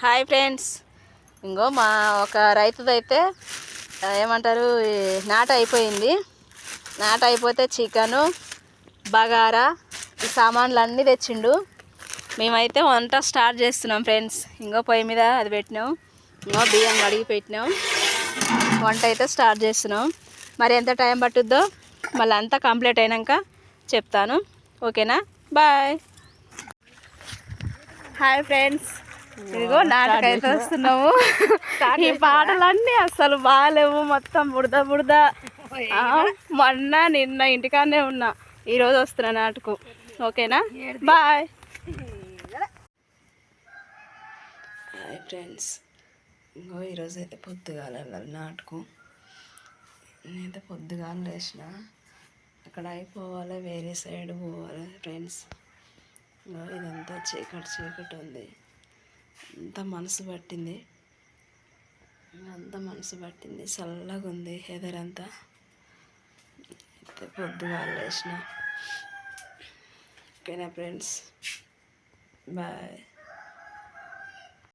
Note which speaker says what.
Speaker 1: Hi friends, ఇంకో మా ఒక రైతుదైతే ఏమంటారు నాట అయిపోయింది. నాట అయిపోతే చికెను బగారా ఈ సామాన్లు అన్నీ తెచ్చిండు. మేమైతే వంట స్టార్ట్ చేస్తున్నాం ఫ్రెండ్స్. ఇంకో పొయ్యి మీద అది పెట్టినాం, ఇంకో బియ్యం కడిగి పెట్టినాం. వంట అయితే స్టార్ట్ చేస్తున్నాం. మరి ఎంత టైం పట్టుద్దో మళ్ళీ అంతా కంప్లీట్ అయినాక చెప్తాను. ఓకేనా, బాయ్. హాయ్ ఫ్రెండ్స్, ఇదిగో నాటకైతే వస్తున్నాము. ఈ పాటలన్నీ అస్సలు బాగాలేవు, మొత్తం బుడద బుడద. మొన్న నిన్న ఇంటికాడనే ఉన్నా, ఈరోజు వస్తున్నా నాటకు. ఓకేనా, బాయ్. హాయ్ ఫ్రెండ్స్, ఇంకో ఈరోజు అయితే పొద్దుగాల వెళ్ళాలి నాటకు. నేనైతే పొద్దుగాల లేచిన, అక్కడ అయిపోవాలి, వేరే సైడ్ పోవాలి ఫ్రెండ్స్. ఇదంతా చీకటి చీకటి ఉంది. అంత మనసు పట్టింది, చల్లగా ఉంది ఎదరంతా. అయితే పొద్దుగాల లేచిన. ఓకేనా ఫ్రెండ్స్, బాయ్.